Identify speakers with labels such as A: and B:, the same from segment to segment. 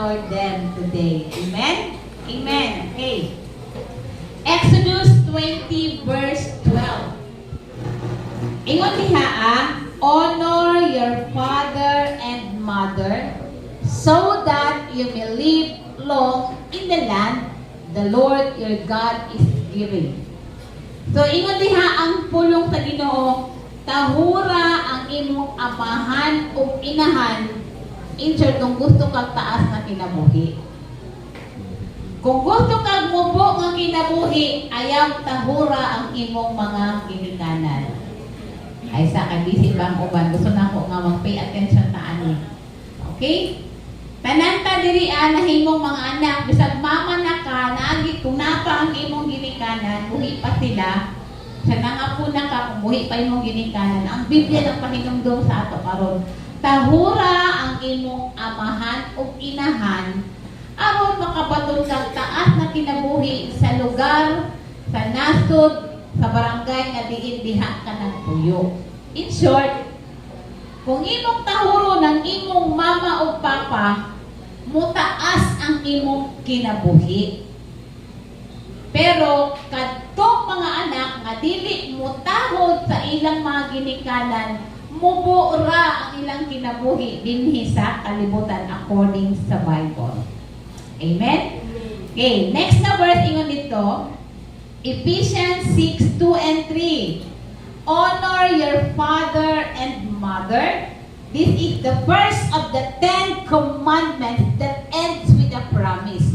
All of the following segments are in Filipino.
A: Lord them today. Amen? Amen. Okay. Exodus 20 verse 12. Ingon diha honor your father and mother so that you may live long in the land the Lord your God is giving. So ingon diha ang pulong sa Ginoo, tahura ang imong amahan ug inahan insert kung gusto kag taas na kinabuhi. Kung gusto kag mubo nga kinabuhi, ayaw tahura ang imong mga ginikanan. Ay sa kabisi bang uban, gusto na ko nga mag-pay attention ta ani. Okay? Tanan ta diri na himong mga anak, bisag mama na ka, naagi kung napa ang imong ginikanan, buhi pa sila. Sa nangapo na ka, kung buhi pa imong ginikanan, ang Biblia lang pahinumdum sa ato karon. Tahura ang imong amahan o inahan aron makabaton kag taas na kinabuhi sa lugar, sa nasod, sa barangay nga diin diha ka nagpuyo. In short, kung imong tahuro ng imong mama o papa, mutaas ang imong kinabuhi. Pero kadtong mga anak nga dili mutahod sa ilang mga ginikanan, mubo ra ang ilang kinabuhi dinhi sa kalibutan according sa Bible. Amen? Okay, next na verse ingon dito, Ephesians 6:2 and 3. Honor your father and mother. This is the first of the 10 commandments that ends with a promise.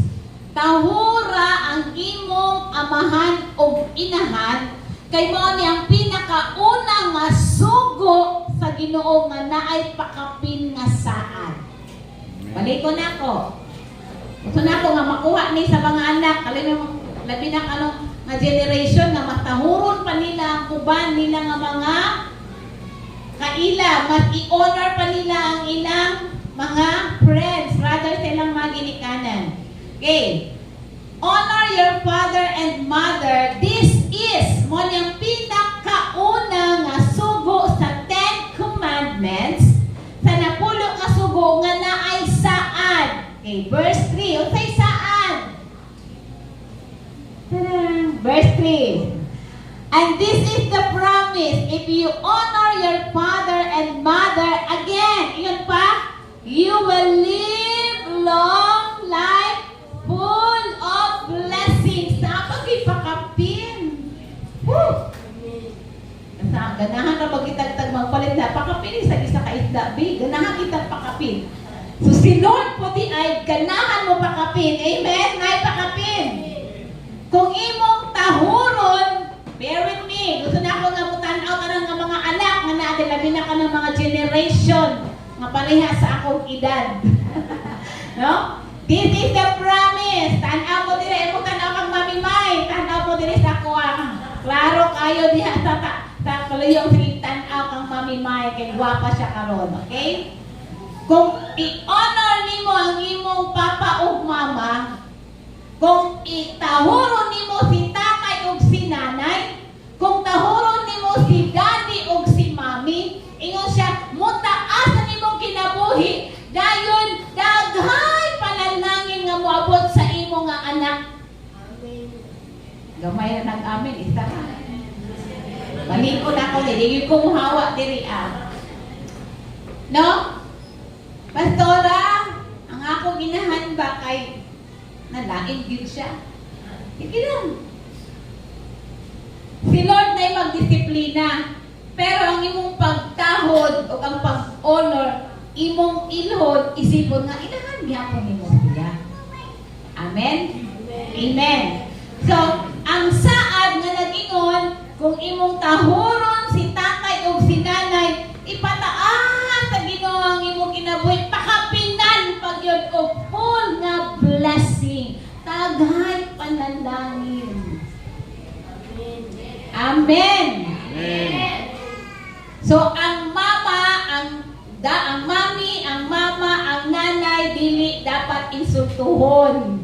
A: Tahura ang imong amahan o inahan kay mao ni ang pinakauna nga sugo sa Ginoo nga naay pakapin nga saan. Balik ko nako. Gusto nako nga makuha ni sa mga anak, labi na kanong nga generation nga matahuron pa nila ang uban nila nga mga kaila, mas i-honor pa nila ang ilang mga friends rather sa ilang mga ginikanan. Okay. Honor your father and mother. This is mo niyang pinakauna nga sugo sa 10 commandments sa napulo nga sugo nga naay saan. Okay, verse 3. Unsay saan? Verse 3. And this is the promise, if you honor your father and mother, again, yun pa, you will live long life full of blessings. Sa pagipakapin. Woo! Ganahan na magitagtag magpalit na, pakapin sa isa ka isda, ganahan kitang pakapin. So si Lord po di ay ganahan mo pakapin. Amen? Ngay pakapin. Kung imong tahuron, bear with me. Gusto na ako nga mutanaw ka ng mga anak nga natin, labi na ka ng mga generation nga pareha sa akong edad. No? This is the promise. Tanaw mo dire, mo tanaw kang Mami May. Tanaw mo dire sa kuha. Klaro kayo diha sa kaluyong sige tanaw kang Mami May kay gwapa siya karon, okay? Kung i-honor nimo ang imong papa o mama, kung itahuron nimo si tatay o si nanay, kung tahuron nimo si daddy o si mami, ingon siya, mutaas na nimong kinabuhi, dayon daghay panalangin nga moabot sa imo nga anak. Amen. Gamay na nag-amen, isa ka. Balik ko na ko, hindi ko muhawa diri No? Pastora, ang ako ginahan ba kay nalain din siya? Sige lang. Si Lord na'y magdisiplina. Pero ang imong pagtahod o ang pag-honor, imong ilhod, isipon nga, inahan gyapon nimo siya. Amen? Amen. So, ang saad nga nag-ingon, kung imong tahuron si tatay o si nanay, ipataas sa Ginoo ang imong kinabuhi, pakapinan pagyod og full nga blessing, taghay panalangin. Amen. Amen. So ang mama, ang mami, ang mama, ang nanay dili dapat insultuhon.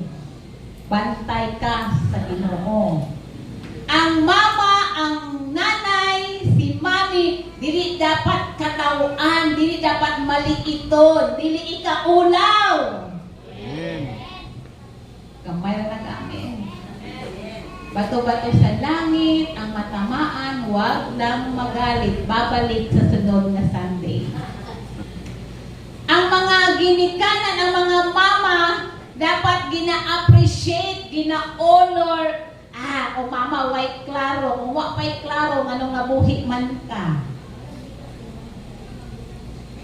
A: Bantay ka sa Ginoo. Ang mama, ang nanay, si mami, dili dapat katawaan, dili dapat maliiton, dili ikaulaw. Bato-bato sa langit, ang matamaan, huwag lang magalit. Babalik sa sunod na Sunday. Ang mga ginikanan ng mga mama, dapat gina-appreciate, gina-honor. O mama, way klaro. Kung wa pa'y klaro, anong nabuhi man ka.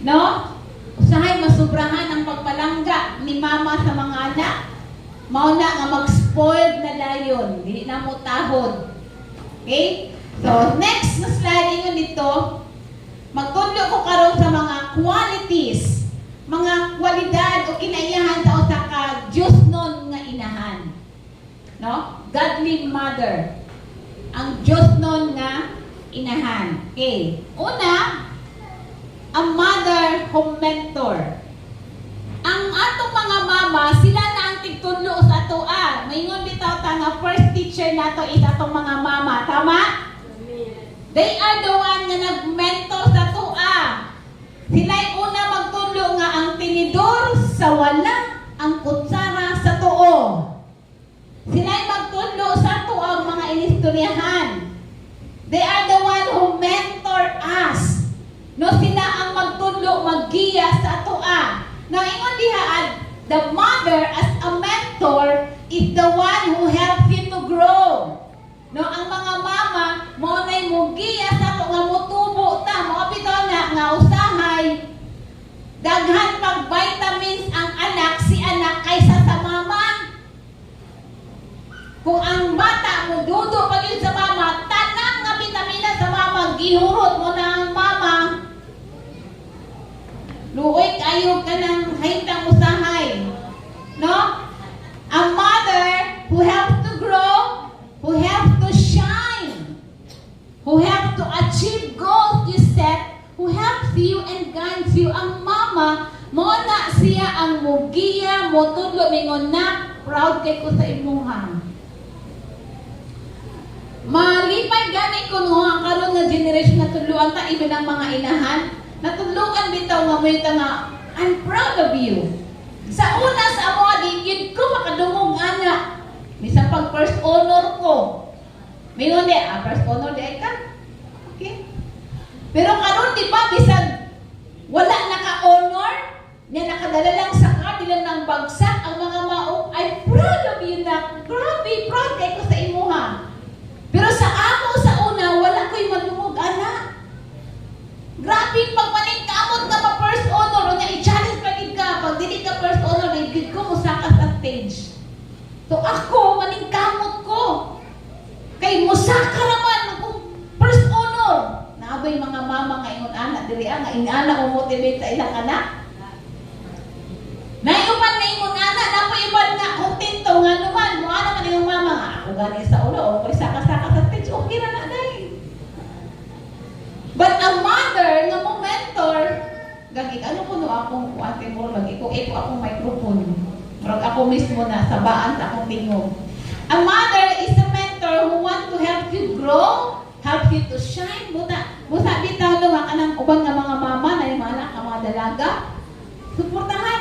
A: No? Usahay masubrahan ang pagpalangga ni mama sa mga anak. Mauna nga mag-spoiled na dayon. Dili na mo tahod. Okay? So, next na slide inyo dito. Magtudlo ko karon sa mga qualities, mga kwalidad o kinaiyahan sa usa ka Diyos nun nga inahan. No? Godly mother. Ang Diyos nun nga inahan. Okay. Una, a mother who mentor. Ang atong mga mama, sila na ang tigtudlo sa atoa. Maingon bitaw ta nga first teacher nato is atong mga mama. Tama? They are the one nga nag-mentor sa atoa. Sila'y una magtudlo nga ang tinidor sa wala, ang kutsara sa tuo. Sila'y magtudlo sa atoa ang mga inistoryahan. They are the one who mentor us. No, sila ang magtudlo, maggiya sa atoa. Now, ingon diha, the mother as a mentor is the one who helps you to grow. No, ang mga mama, mo na'y mugiya sa ato nga mutubo ta. Mga bitaw na nga usahay, daghan pag vitamins ang anak, si anak kaysa sa mama. Kung ang bata mo dudo pag yun sa mama, tanang nga vitamina sa mama, gihurot mo na ang mama. Luoy kayo ka ng haitang usahay. No? A mother who helps to grow, who helps to shine, who helps to achieve goals you set, who helps you and guides you. Ang mama, mo na siya ang mugiya, mo tudlo mingon na, proud kay ko sa imuha. Malipay gani ko no, ang karon nga generation na tudloan ta ibe ng mga inahan. Natudloan bitaw nga may nga, I'm proud of you. Sa una sa amo digid ko makadungog anak. Bisan pag first honor ko. Mingon di, first honor di ay ka. Okay? Pero karon di ba bisan wala naka-honor, niya nakadala lang sa card, ilan ng bagsak ang mga mao. I'm proud of you na. Grabe, proud kay ko sa imuha. Pero sa amo sa una wala ko'y madungog anak. Grabe, pag maningkamot ka pa first honor, o na i-challenge pa din ka, pag dili ka first honor, naigid ko, musaka sa stage. So ako, maningkamot ko. Kay musaka naman, kung first honor. Naabay mga mama nga ingon anak, dili nga inaana mo motivate sa ilang anak. Naiupan na ingon anak, napaiban nga, kontento nga naman, mo naman yung mama nga, ako gani sa ulo, o kay saka-saka sa stage, okay na na dahil. But a mother nga mo mentor, gagik ano ko no akong kuante mo lagi ko ito akong microphone. Murag ako mismo na sabaan sa akong tingog. A mother is a mentor who want to help you grow, help you to shine. Buta bitaw nga kanang uban nga mga mama na yung mga anak, ang mga dalaga. Suportahan.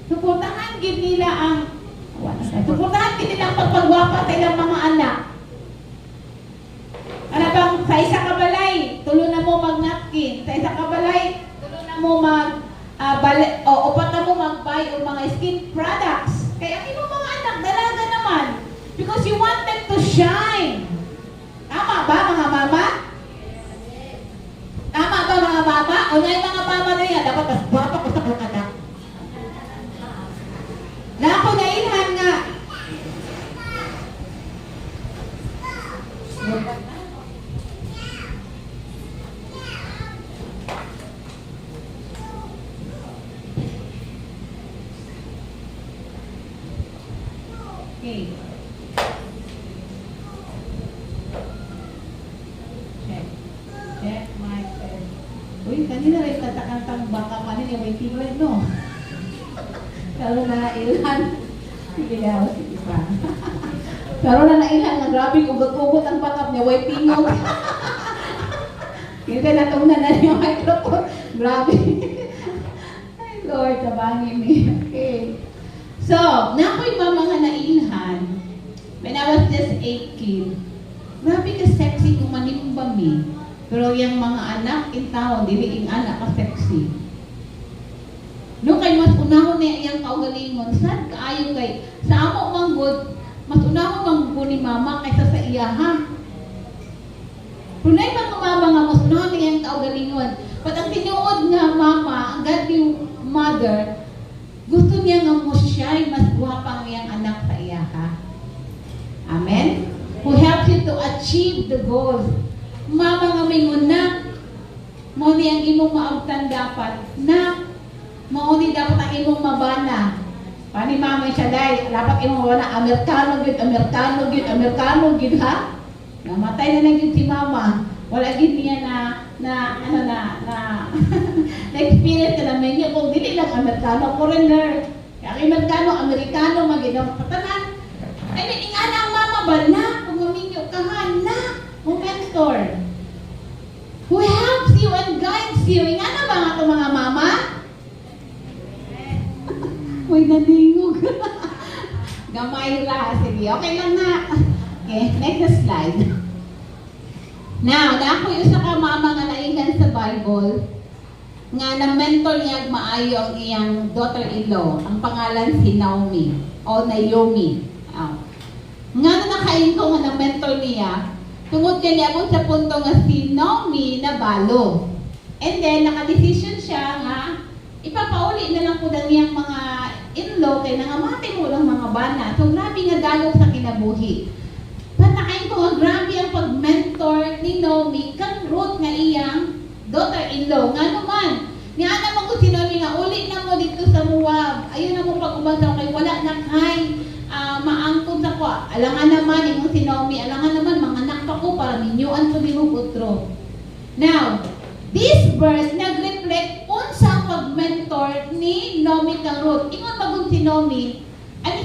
A: Suportahan gid nila ang suportahan gid nila ang pagpagwapa sa ilang mga anak. Ano bang sa isa ka balay, tulo na mo mag-napkin. Sa isa ka balay, tulo na mo upat na mo mag-buy o mga skin products. Kaya ang mga anak, dalaga naman. Because you want them to shine. Tama ba mga mama? Tama ba mga mama? O na yung mga mama na yan, dapat mas guwapa ko sa kong anak. Na ako nailhan nga. Okay. Check my pen. Uy, kanina rin tatakantang baka kanina may tiglan, no? Pero na ilan. Sige daw, sige pa. Pero na ilan, na grabe ugot-ugot ang bakap niya, way tingog. Kasi natunan na yung microphone. Grabe. Ay, Lord, tabangin niya. Okay. So, nako'y mga nailhan. When I was just 8 kid. Grabe ka sexy kung manimbami. Pero yung mga anak, in tao, dili ing anak ka sexy. No, kay mas unahon na iyang kaugalingon. Sad kaayo kay, sa amo manggod, mas unahon manggod ni mama kaysa sa iya, ha? Punay mga mama nga, mas unahon na iyang kaugalingon. But ang tinuod nga mama, ang godly mother, gusto niya nga mo siya, mas guwapang iyang anak sa iya, ha? Amen? Who helps you to achieve the goals. Mama nga may una, mo ni ang imong maabtan dapat, na mo ni dapat ang imong mabana. Pani mama siya day, dapat imong mabana, Amerikano gid, ha? Namatay na lang yun si mama. Wala gid niya na experience na namin niya kung dili lang Amerikano, foreigner. Kaya Amerikano maginaw patanan. I mean, ingana ang mama ba na? Kung maminyo ka na, mo mentor. Who helps you and guides you. Ingana ba nga ito mga mama? May naningog. Gamay ra. Sige, okay lang na. Okay, next slide. Now, ako yung sa mama nga naingan sa Bible, nga na-mentor niya maayo ang iyang daughter-in-law. Ang pangalan si Naomi o Naomi. Nga na nakain ko nga na-mentor niya, tungod kanya ako sa punto nga si Naomi na balo. And then, nakadesisyon siya nga, ipapauli na lang po ng iyang mga in-law kay nangamati mo lang mga bana. So, grabe nga dalog sa kinabuhi. Patakain ko nga grabe ang pag-mentor ni Naomi kang Ruth nga iyang daughter-in-law. Nga naman, niya naman ko si Naomi nga, uli na mo dito sa Moab. Ayun na mo pag-umasaw kay wala na kay maangkon sa ko. Alangan naman, yung si Naomi, alangan naman, mga anak pa ko para minyuan ko binubutro. Now, this verse nag-reflect unsa pag-mentor ni Naomi kang Ruth. Ingon magun si Naomi,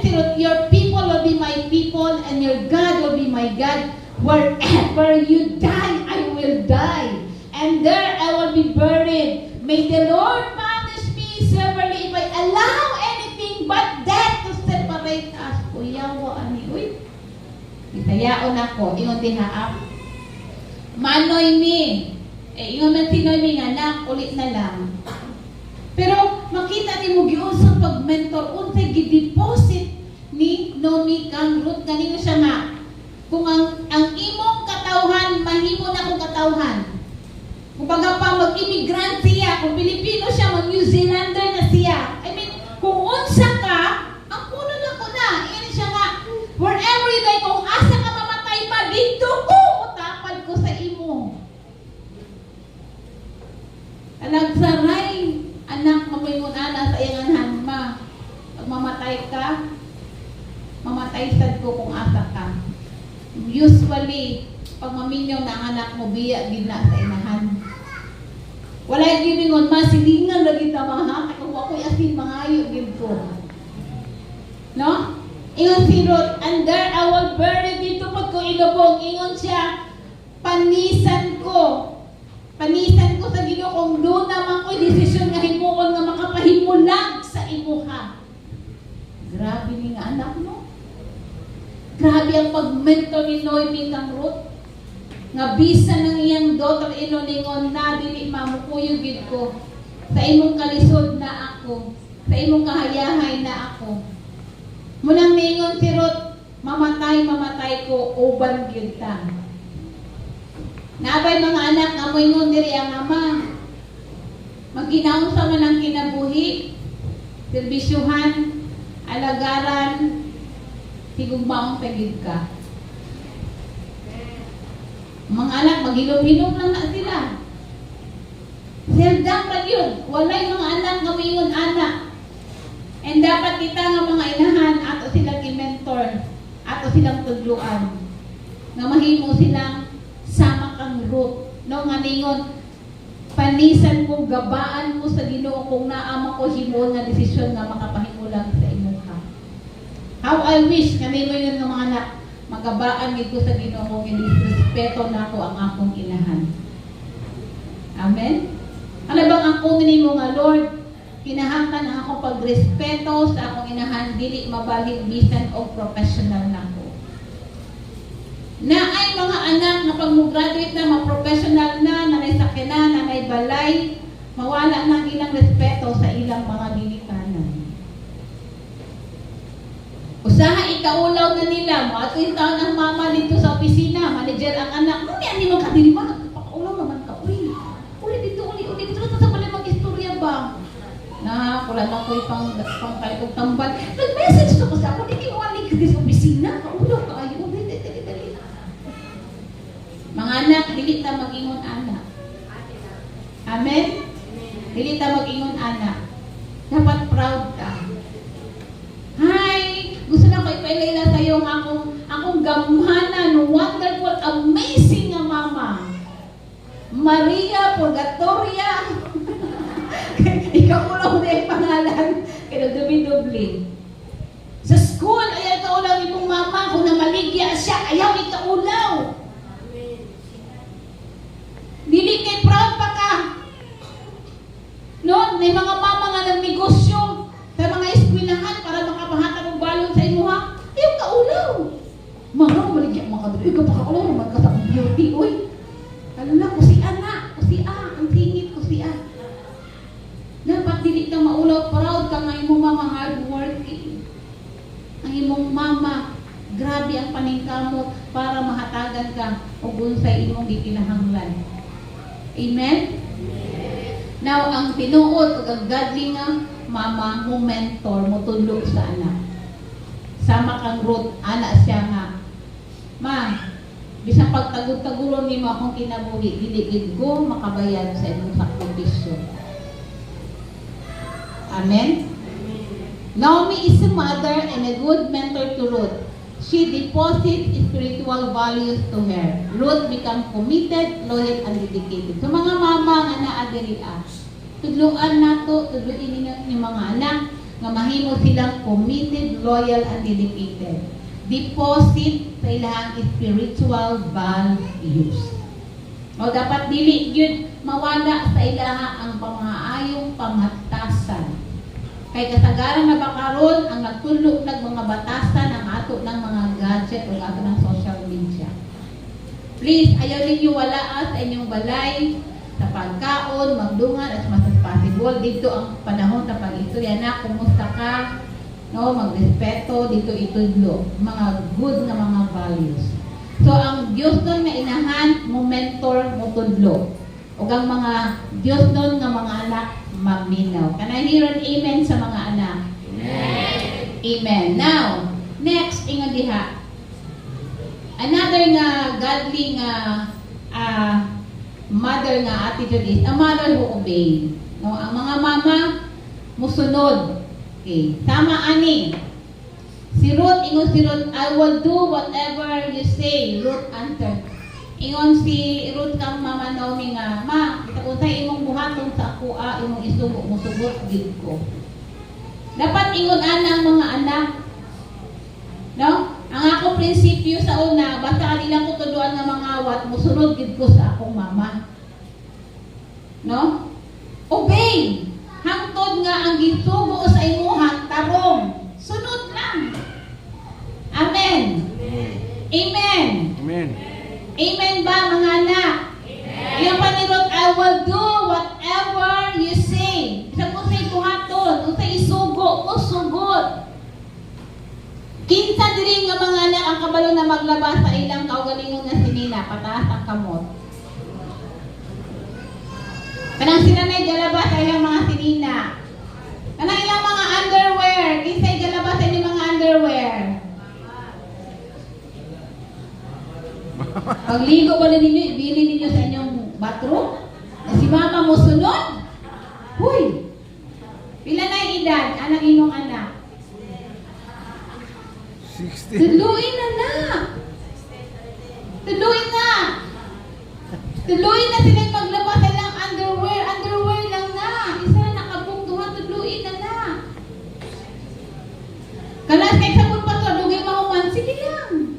A: si Ruth, your people will be my people and your God will be my God. Wherever you die, I will die. And there I will be buried. May the Lord punish me severely if I allow anything but death to separate us. Kuyawa ani, uy. Itayaon ako, ingon din haap. Manoy mi. Ingon man sinoy mi nga nak, ulit na lang. Pero makita ni mo giusang pag-mentor, unsay gi-deposit ni Naomi kang Ruth. Ganito siya nga. Kung ang imong katawhan, mahimo na kong katawhan. Kung baga pa mag-immigrant siya, kung Pilipino siya, mag-New Zealander na siya. I mean, kung unsa ka, ang puno na ko na. Iyan siya nga, wherever you die, kung asa ka mamatay pa, dito ko, utapad ko sa imo. Alagsaray, anak, mamingon ana sa iyang hanma. Pag mamatay ka, mamatay sad ko kung asa ka. Usually, pag maminyaw na ang anak mo, biya gid na sa inahan. Wala yung gimingon, masilingan lagi tama ha, kung ako'y asin mangayo gid ko. No? Ingon si Ruth, and there I will bury dito pag ko ilubong. Ingon siya, panisan ko sa Ginoo kung doon naman ko'y desisyon nga himuon nga makapahimulag sa imuha. Grabe ni nga anak mo. Grabe ang pag-mentor ni Naomi kang Ruth. Nga bisa ng iyang daughter-in-law ningon na dili mamukuyog gid ko. Sa imong kalisod na ako. Sa imong kahayahay na ako. Munang ningon si Ruth, mamatay ko, uban gyud ta. Naabay mga anak nga moingon diri ang ama. Maginaon sa man ang kinabuhi. Serbisyuhan, alagaran, tigugmaong pagid ka. Mga anak, maghilom-hilom lang na sila. Seldom lang yun. Walay mga anak nga maingon anak. And dapat kita nga mga inahan, ato silang i-mentor, ato silang tudluan. Nga mahimo silang sama kang Ruth. No, nga ningon, panisan mo, gabaan mo sa Ginoo kung naama ko himo nga desisyon nga makapahimulang sa imo ka. How I wish kami mo yun ng mga anak, magabaan dito sa Ginoo kung respeto na ako ang akong inahan. Amen? Ano bang ako nimo nga Lord? Kinahanglan ang akong pagrespeto sa akong inahan, dili mabalig bisan o professional na ako. Na ay mga anak na pag mo-graduate na, ma-professional na, nanay sakyanan, nanay balay, mawala ng ilang respeto sa ilang mga ginikanan. Usaha ikaulaw na nila mo, at yung taon ng mama dito sa opisina, manager ang anak, mami, hindi mo kadiliman, nagpakaulaw naman ka, uli dito, dito sa bali mag-istorya ba? Na, wala na ko pang talikog tambal. Nag-message ko sa ako, hindi mo aling ka sa opisina, kaulaw ka, ayaw, dali. Mga anak, dili ta mag-ingon anak. Amen? Dili ta mag-ingon anak. Dapat proud ka. Hi! Gusto na ko ipailala sa iyo ang akong gamhanan, wonderful, amazing nga mama. Maria Purgatoria. Ikaw mo lang na yung pangalan. Kaya dumi-dubli. Sa school, ayaw ikaulaw ni mong mama. Kung namaligya siya, ayaw ikaulaw. Dili kay proud pa ka. No, may mga mama nga nagnegosyo sa mga eskwelahan para makapahatag ng balon sa imuha. Ayaw kaulaw. Mga maligya mga kadali. Ikaw pa kaulaw naman ka sa beauty. Uy, ano na, kusian na. Ang singit, kusian. Dapat dili ka maulaw. Proud ka nga imong mama hardworking. Ang imong mama, grabe ang paningkamot para mahatagan ka o unsay imong gikinahanglan. Amen? Now, ang tinuod o ang godly nga mama mo mentor mo tulo sa anak. Sama kang Ruth, anak siya nga. Ma, bisang pagtagod-taguron ni mo akong kinabuhi, diligid ko makabayad sa imong sakripisyo. Amen? Naomi is a mother and a good mentor to Ruth. She deposits spiritual values to her. Ruth become committed, loyal, and dedicated. So mga mama nga naadiri tudluan nato, tudluin ninyo yung mga anak nga mahimo silang committed, loyal, and dedicated. Deposit sa ilang spiritual values. O dapat dili yun mawala sa ilaha ang pamaayong pamatasan. Kay kasagaran na bakaron ang nagtulog ng mga batasan ang ato ng mga gadget o ato ng social media. Please, ayaw ninyo wala sa inyong balay, sa pagkaon, magdungan, as much as possible. Dito ang panahon sa pag-istorya na, kumusta ka, no, magrespeto, dito itudlo. Mga good na mga values. So, ang Diyos doon na inahan, mo mentor, mo tudlo. O ang mga Diyos doon nga mga anak, maminaw. Can I hear an amen sa mga anak? Amen. Amen. Now, next, ingon diha. Another nga godly nga mother nga attitude is a mother who obey. No, ang mga mama musunod. Okay. Tama ani. Si Ruth, ingon si Ruth, I will do whatever you say. Ruth answered. Ingon si Ruth kang mama Naomi nga, ma, unsay imong buhaton sa ako, imong isugo mo sugot gid ko. Dapat ingon anang mga anak. No? Ang ako prinsipyo sa una, basta kanila ko tuduan nga mga awat, musunod gid ko sa akong mama. No? Obey. Hangtod nga ang gisugo sa imuha tarong. Sunod lang. Amen. Amen.
B: Amen.
A: Amen ba mga anak? Amen. Yung panirot, I will do whatever you say. Sa kusay kuhaton, usay isugo, usugod. Kinsa diri nga mga anak ang kabalo na maglabas sa ilang kaugalingon nga sinina, pataas ang kamot. Kanang sinanay galabas sa ilang mga sinina. Kanang ilang mga underwear, kinsay galabas sa ilang mga underwear. Pagligo ba ninyo, ibili ninyo sa inyong bathroom? Si mama mo sunod? Huy! Pila na yung edad? Anang inyong anak?
B: 60.
A: Tuluin na na! Tuluin na! Tuluin na sila maglabas sa ilang underwear. Underwear lang na. Isa na nakabungtuhan, tuluin na na. Kalas kay sabon pa to, dugay mahuman, sige lang.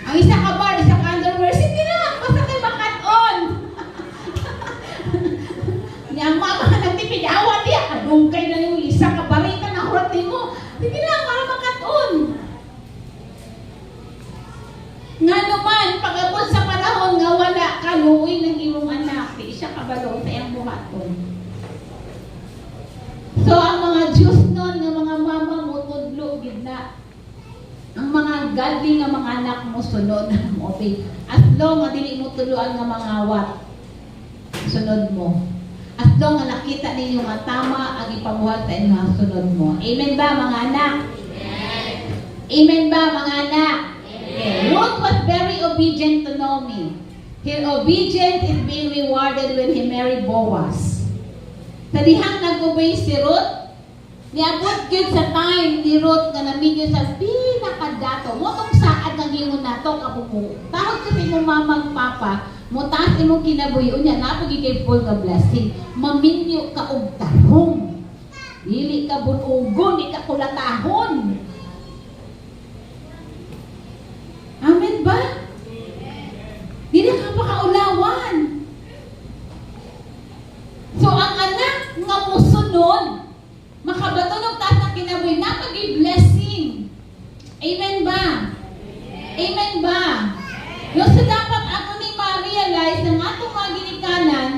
A: Ang isa ka bar, isa ka underwear, sige lang, basta kay makat-on. Ang mama ka nagtipid, awat niya, kadungkay na yung isa ka barita na hurati mo. Sige lang, para makat-on. Nga siya kabalo sa iyang buhaton. So ang mga Diyos nun, ng mga mama mo, tudlo, gidna. Ang mga godly nga mga anak mo, sunod mo, okay. As long nga dili mo tuluan nga mga wat, sunod mo. As long nga nakita ninyo nga tama ang ipabuhat sa inyo, sunod mo. Amen ba mga anak? Amen. Amen ba mga anak? Okay. Ruth was very obedient to Naomi. Her obedience is being rewarded when he married Boaz. Sa dihang nag-obey si Ruth, niabot gyud sa time ni Ruth nga namigyo sa pinakadato. Mo tong saad nga gingon nato kabuko. Tawag kasi mo mamang papa, mo taas imong kinabuhi unya napagi kay full nga blessing. Maminyo ka og tarong. Dili ka bunugon, di ka kulatahon. Amen ba? Dili ka makaulawan. So ang anak nga musunod, makabatunog taas na kinabuhi, napag-blessing. Amen ba? Amen ba? No, so dapat ako ni ma-realize na nga itong mga ginikanan,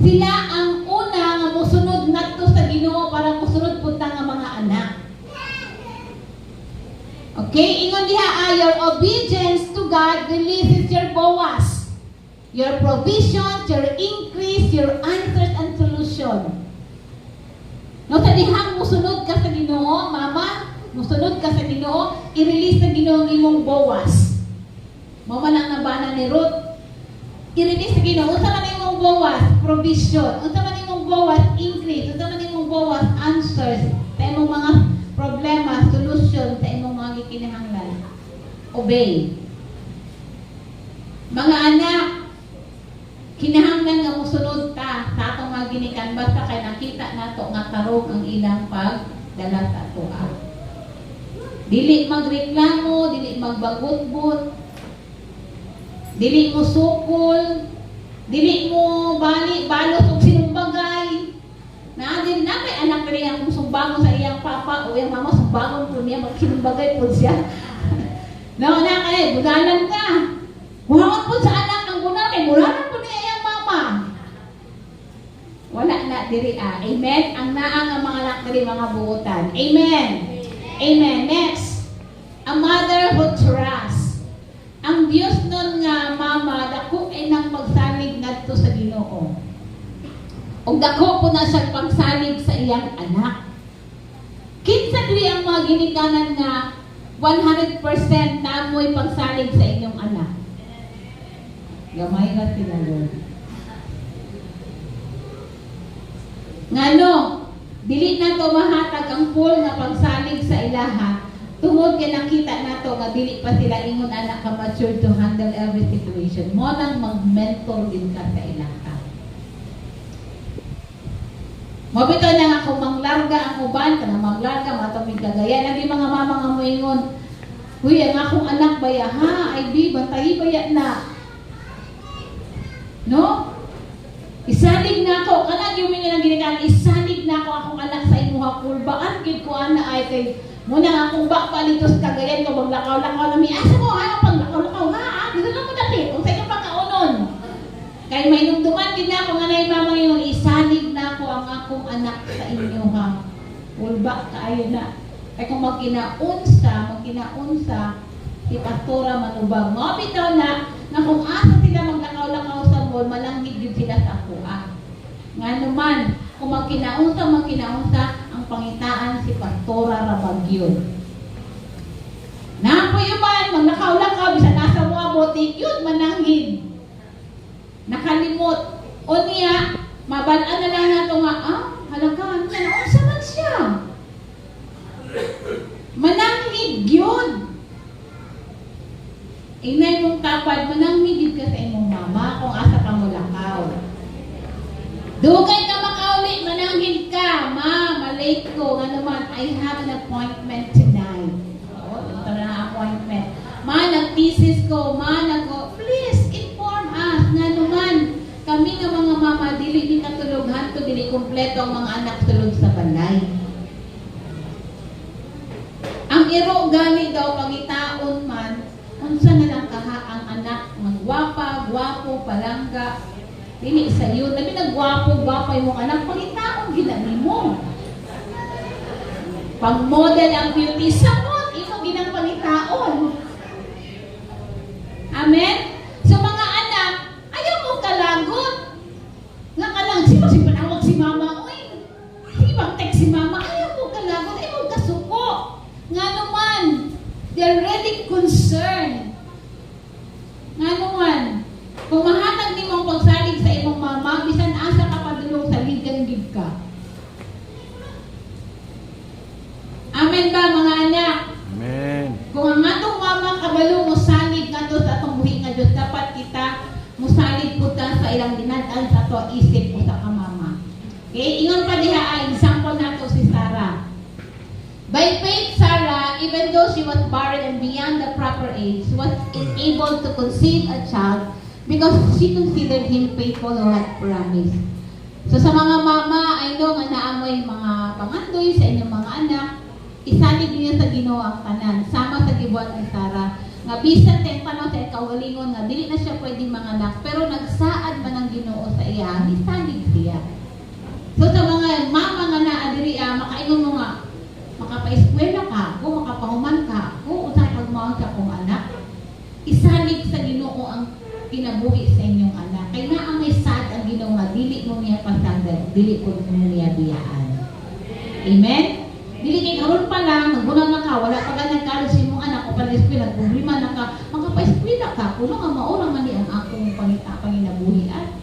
A: sila ang una nga musunod ngadto sa Ginoo para musunod punta nga mga anak. Okay? Ingon diha, your obedience to God releases your Boaz, your provision, your increase, your answers and solution. No, sa dihang musunod ka sa Ginoo, mama, musunod ka sa Ginoo, i-release sa Ginoo ang imong Boaz. Mama lang nabana ni Ruth. I-release sa Ginoo, unsa man imong Boaz, provision. Unsa man imong Boaz, increase. Unsa man imong Boaz, answers sa imong mga problema, solution sa imong mga gikinahanglan. Obey. Mga anak, kinahanglan nga musunod ta sa atong mga ginikan basta kay nakita nato nga tarong ang ilang pagdala sa atoa. Dili magreklamo, dili magbagot-bot, dili mo sukol, dili mo balot og sinumbagay. Na din na may anak rin ang sumbangon sa iyang papa o iyang mama, sumbangon po niya, magsinumbagay po siya. No, na kay budalan ka. Buhangon po sa anak ang bunal kay muraran po niya iyang mama. Wala na diri Amen. Ang naa nga mga anak diri mga buotan. Amen. Amen. Next. A mother who trusts. Ang Dios nun nga mama dako ay nang pagsalig ngadto sa Ginoo. Og dako po na siya pagsalig sa iyang anak. Kinsa diri ang mga ginikanan nga 100% namoy pagsalig sa inyong anak. Gamay na sila, Lord. Ngano, dili na to mahatag ang full nga pagsalig sa ilaha. Tungod kay nakita nato nga dili pa sila ingon anak ka mature to handle every situation. Mo nang mag-mentor din ka sa ilaha. Mabito na nga kung manglarga ang uban, kanang manglarga, matamig kagaya. Lagi mga mama nga moingon, huy, ang akong anak baya, ha? Ay, di, bantayi baya na. No? Isalig na ako. Kanang yung mga ginikan, isalig na ako akong anak sa imuha kulbaan. Gid ko ana ay kay, muna nga akong bakpa dito sa kagayan ko, bang lakaw-lakaw na mi. Asa mo, ha? Pang lakaw-lakaw, ha? Dito lang mo dati. Kung sa inyong pagkaunon. Kaya may numduman din na ako nga na yung mama yung isalig na ako ang akong anak sa inyo ha. Ulba kaayo na. Kaya kung magkinaunsa, si Pastora Manubag, mabitaw na kung asa sila maglakaw-lakaw sa mall, malanggit yun sila sa ako Nga naman, kung magkinaunsa, ang pangitaan si Pastora Rabagyon. Na po yung man, maglakaw-lakaw, bisa nasa mga botik, yun mananggid. Nakalimot. O niya, mabalaan na lang nato nga, halagaan niya, naunsa man siya. Mananghid yun. Inay mong tapad, mananghid ka sa imong mama kung asa ka mo lakaw. Dugay ka makauli, mananghid ka. Ma, malate ko. Nga naman, I have an appointment tonight. Ito na appointment. Ma, nag-thesis ko. Ma, please, inform us. Nga naman, kami nga mga mama, dili ni katuloghan to, dili kompleto ang mga anak tulog sa balay. Ang iro gani daw pangitaon man, unsa na lang kaha ang anak, magwapa, gwapo, palangga, Dili sa iyo, labi nagwapo-gwapo imong anak, pangitaon ginani mo. Pang-model ang beauty samot, imo ginang pangitaon. Amen? So mga anak, ayaw mo kalagot. Nga ka lang, si panawag si mama, uy, sige bang text si mama, ayaw mo kalagot, ayaw mo kasuko. Nga naman, they're really concerned. Nga naman, kung mahatag ni mong pagsalig sa imong mama, bisan asa ka padulong sa ligan gid ka. Amen ba mga anak?
B: Amen.
A: Kung ang atong mama kabalo mo salig ngadto sa atong buhi nga Dios, dapat kita musalig pud ta sa ilang dinad-an sa ato isip mo sa kamama. Okay, ingon pa diha ay example nato si Sarah. By faith, Sarah, even though she was barren and beyond the proper age, was able to conceive a child because she considered him faithful who had promised. So sa mga mama, I know nga naamoy mga pangandoy sa inyong mga anak, isalig niya sa Ginoo ang tanan, sama sa gibuhat ni Sarah. Nga bisan tayong tanong sa kaugalingon nga dili na siya pwedeng manganak, pero nagsaad man ang Ginoo sa iya, isalig siya. So sa mga mama nga naa diri makaingon mo nga, makapaeskwela ka, o makapahuman ka, o usay pagmahon sa akong anak, isalig sa Ginoo ang kinabuhi sa inyong anak. Kay naa may sad ang Ginoo nga dili mo niya pasagad, dili ko mo niya biyaan. Amen? Dili kay karon pa lang, nagbunang na ka, wala pa ka nagkalo sa imong anak, o pala-eskwela, problema na ka, makapaeskwela ka, kuno nga maurang man ang akong panginabuhian.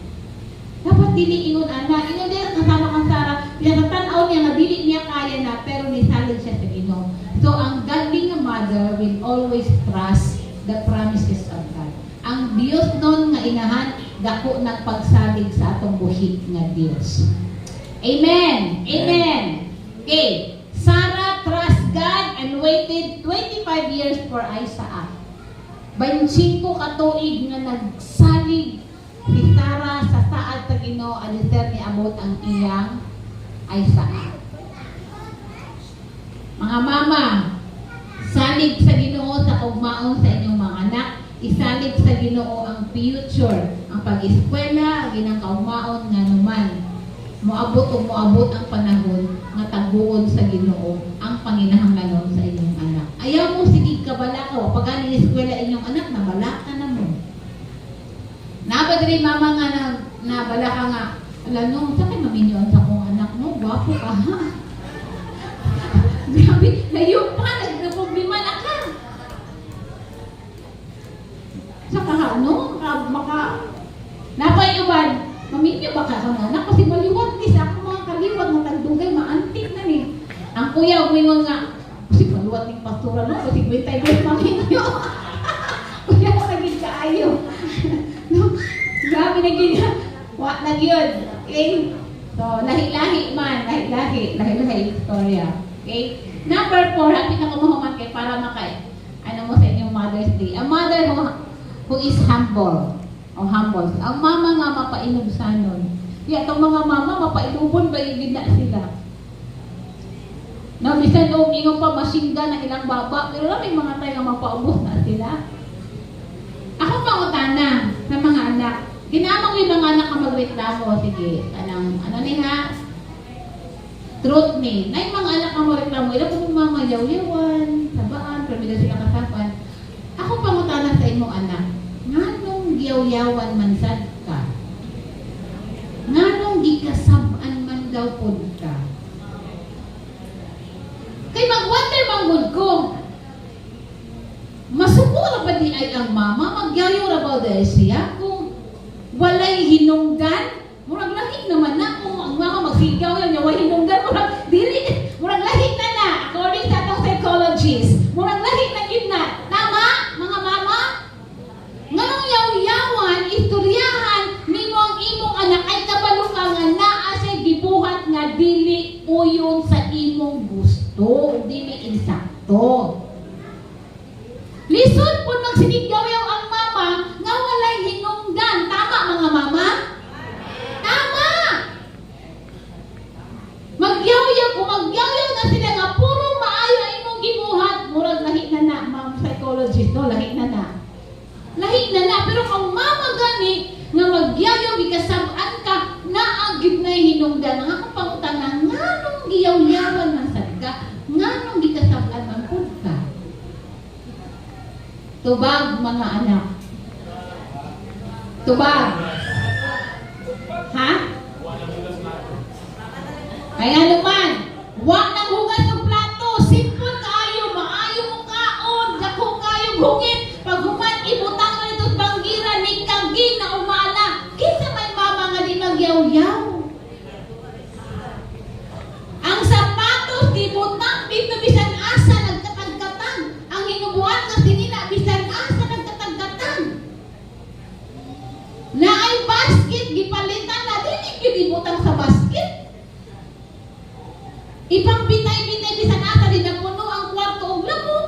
A: Dapat dili ingon anak, ingon din kasama kang Sarah, pinatanaw niya nga dili niya kaya na, pero nisalig siya sa Ginoo. So ang godly nga mother will always trust the promises of God. Ang Dios nun nga inahan, dako nagpagsalig sa atong buhi nga Dios. Amen. Amen. Okay. Sarah trust God and waited 25 years for Isaac. 25 katuig nga nagsalig si Sarah sa saad sa Ginoo alister ni abot ang iyang Isaac. Mga mama, salig sa Ginoo sa ugmaon sa inyong mga anak, isalig sa Ginoo ang future, ang pag-eskwela, ang ginang kaugmaon nga naman. Moabot ang panahon nga tagbuon sa Ginoo ang panginahanglanon sa inyong anak. Ayaw mo sige kabalakaw, pag ani eskwela inyong anak, nabalaka na mo. Napadri mama nga nabalaka nga, alam nung, sa kay maminyon sa akong anak mo, gwapo ka ha. Grabe, ngayon pa, nagproblema na ka. Sa kahano, napayuban, maminyo ba ka ng anak? Kasi maliwat ni sa akong mga kaliwat, mga tagdugay, maantik na ni. Ang kuya, umingon nga, kasi maliwat ni pastora, no? Kasi bitay maminyo. Kuya, naging kaayo. No? Grabe na ganyan. Wak na yun. Okay? So, lahi-lahi man. Lahi-lahi istorya. Okay? Number 4, happy na kumuhuman kayo para ano mo sa inyong Mother's Day. A mother who is humble. O humble. Ang mama nga mapainom sa nun. Kaya itong mga mama, mapainubon ba yung gina sila? No, bisan ingon pa masingga na ilang baba, pero lang may mga tayo nga mapaubos na sila. Ako pangutana sa mga anak. Ginamang yung mga anak ang magreklamo. Sige, ano ni ha? Truth me. Na yung mga anak ang magreklamo, ilang kung mga yaw-yawan, sabaan, pero bila sila kasapan. Ako pangutana sa imong anak. Nganong yaw-yawan man sad ka? Nganong gikasaban man daw pod ka? Kay mag-wonder manggod ko. Masuko na ba di ay ang mama? Magyayo na ba dahil siya? Kung walay hinunggan, murag lahig naman na. Kung ang mama magsigaw yan, walay hinunggan, murag lahig na. According sa atong psychologist, murag lahig na yun na. Tama, mga mama? Nganong yaw-yawan, istoryahan, nimo ang imong anak ay kabalo ka nga naa siya gibuhat nga dili uyon sa imong gusto, dili insakto. Lison po magsinigyaw ang mama nga walay hinungdan. Tama mga mama? Tama! Magyaw-yaw, kung magyaw-yaw na sila nga puro maayo imong gibuhat, murag lahi na ma'am psychologist, no? Lahi na. Lahi na. Pero kung mama gani nga magyaw-yaw, ikasab hinungdan nga akong pangutanan nganong giyaw-yawan ng sadka, nganong gikasab-an ng pudka. Tubag mga anak. Tubag. Ha? Kaya naman, wag nang hugas ng plato, simple kaayo, maayo mo kaon, dako kayo hugit, pag human ibutang mo nito banggira ni kagi na umana, kinsa may mama nga di magyaw-yaw. Ang sapatos di butang dito bisan asa nagkatag-katag, ang hinubuan nga sinina bisan asa nagkatag-katag. Na ay basket gipalitan na dili gyud ibutang sa basket. Ibang bitay-bitay bisan asa di napuno ang kwarto og lamok.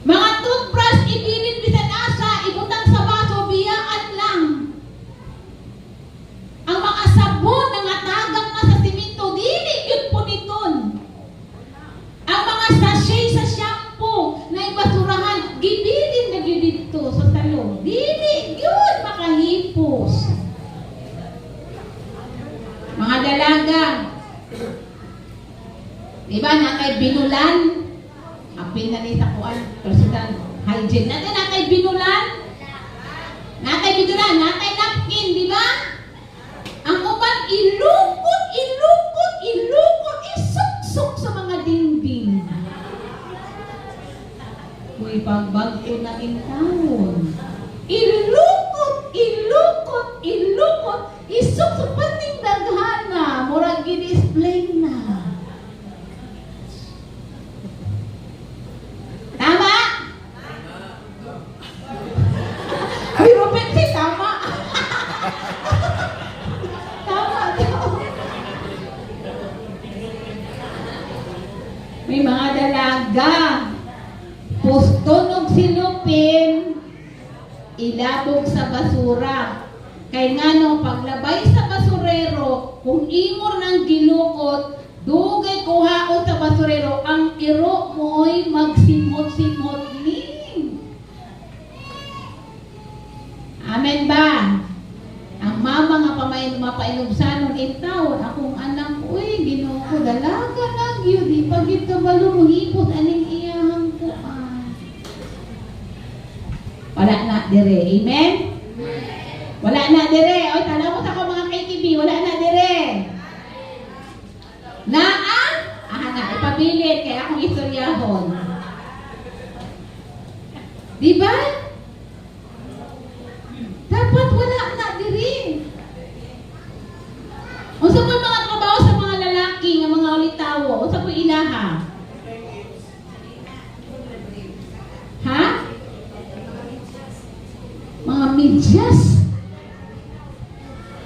A: Mga toothbrush ibilin bisan asa ibutang sa baso biyaan lang. Ang mga sabon nga tagang na sa simento dili gyud puniton. Ang mga sachet sa shampoo na ibasurahan gibilin na gyud dito sa salon. Dili gyud makahipos. Mga dalaga, diba na kay binulan, apil na ni sa kuan, personal hygiene. Na kay binulan, na kay napkin, diba? Ang uban, ilukot, isuk-suk sa mga dingding. Uy, pagbago na intawon. Ilukot, isuk sa pating daghana, murag gi-display na. Tama? Pero Pepsi, tama. Tama daw. May mga dalaga, puston og silupin, ilabog sa basura. Kay ngano paglabay sa basurero, kung imor ng gilukot, dugay kuhaon sa basurero, ang iro mo'y magsimot-simot ning. Amen ba? Ang mama nga mapainubsanon intawon, akong anak, uy, Ginoo ko, dalaga nagyo, di pagit ka balo mo hipot, aning iyang kuan. Wala na dire, amen? Wala na dire. Oy, tanaw mo sa ko mga KTV, wala na dire. Naa? Na, ipabilit kaya akong istoryahon. Diba? Dapat wala na dire. Unsa po mga trabaho sa mga lalaki, ng mga ulitawo? Unsa po ilaha? Ha? Mga medyas.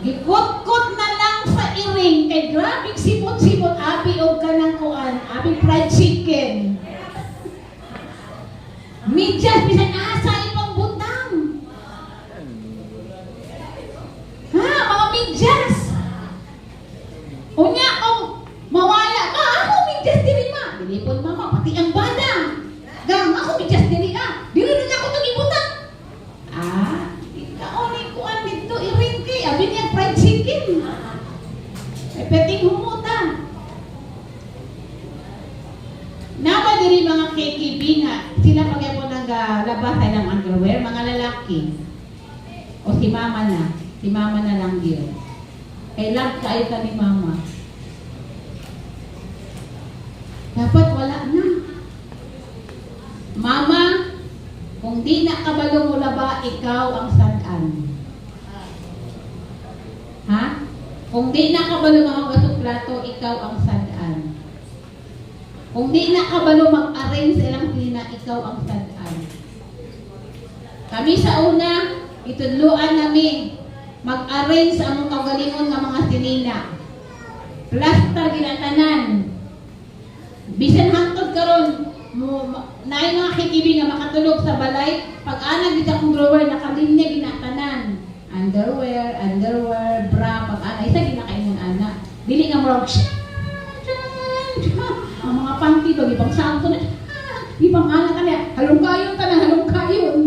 A: Gikot-kot na lang sa iring kay grabing sipot-sipot abi og kanang kuan, abi fried chicken. Medyas bisan asa ibang butang. Ha, mga medyas. Unya kung mawala ka, ako medyas diri ma. Dilipon mama pati ang bana. Gang ako medyas diri ah. Dili na ako tong ibutang. Ah, ikaw kuan dito iring kay abi niya fried chicken. Peting humutan. Napa diri mga KKB nga sila pagyapon naglabasan ng underwear, mga lalaki. O si mama na lang yun. Kay love kayo ka ni mama. Dapat wala na. Mama, kung di na kabalo mo laba, ikaw ang sadan. Ha? Kung di na kabalo mahugas plato, ikaw ang sadan. Kung di na kabalo mag-arrange ilang tina, ikaw ang sadan. Kami sa una, itudluan namin mag-arrange sa among kagalingon nga mga sinina. Plaster ginatanan. Bisan hangtod karon naay mga kikibi nga makatulog sa balay, pag anag dito akong drawer, nakalinya ginatanan. Underwear, bra, pag ana, isa ginakaingon ana. Dili nga murag, ang mga panty ba, ibang santo na, ibang ana ka na, halong kayon.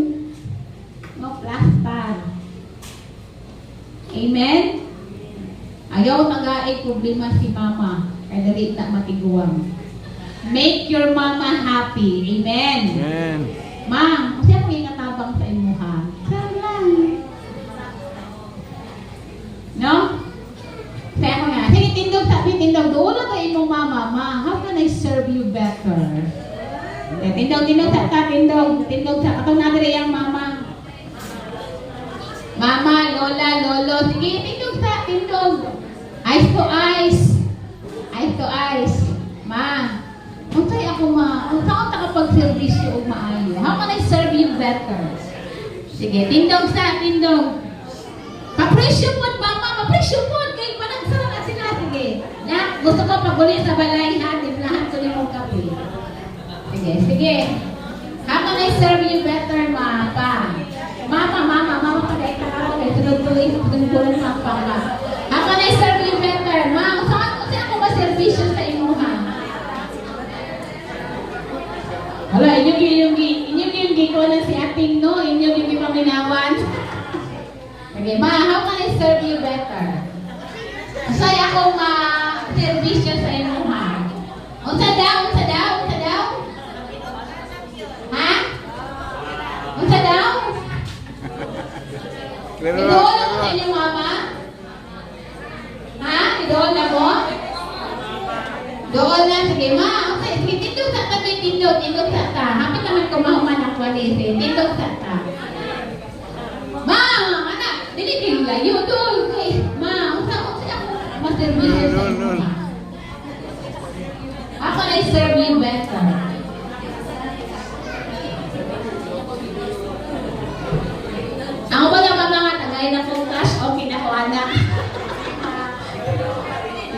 A: No, plaster. Amen? Ayaw nag-aay problema si mama. Kaya dali na matiguang. Make your mama happy. Amen?
B: Amen.
A: Ma'am, kasi ako yung katabang sa imo ha. Saan lang? No? Kaya ako nga, sige tindog, sabi tindog, doon na tayo imong mama, ma, how can I serve you better? Tindog sa tindog sa, katong natin yung mama. Mama, lola, lolo, sige, tindog. Eyes to eyes. Eyes to eyes. Ma, unsay ako ma, unsa ka kapag-servisyo og maayo? How can I serve you better? Sige, tindog. Papresyo po, mama, papresyo po. Kaya panagsara na sila, sige. Na, gusto ko paguli sa balay ha, lahat ko yung kape. Sige. How can I serve you better, ma? Mama, pagay ka ako, kaya sunod-tuloy sa papa. How can I serve you better? Ma, saan ko siya ako ma-servisyo sa imo ha? Wala, inyong yung gikonan si ating no, inyong yung gipaminawan. Okay, ma, how can I serve you better? Usay ako ma-servisyo sa imo ha? Unsa daw? Ha? Unsa daw? Idoon ako sa inyong mama? Ha? Idoon na mo? Doon na, sige ma, okay, sige, tindog sa tabi, tindog sa ta. Hapit naman kumahuman ang kwalisi, tindog sa ta. Ma, anak, dili kayo layo, doon. Ma, unsa ako ma-servisyo sa inyo ma. How can I serve you better? Ako ba naman mga tagay na kong crush, okay na ko anak.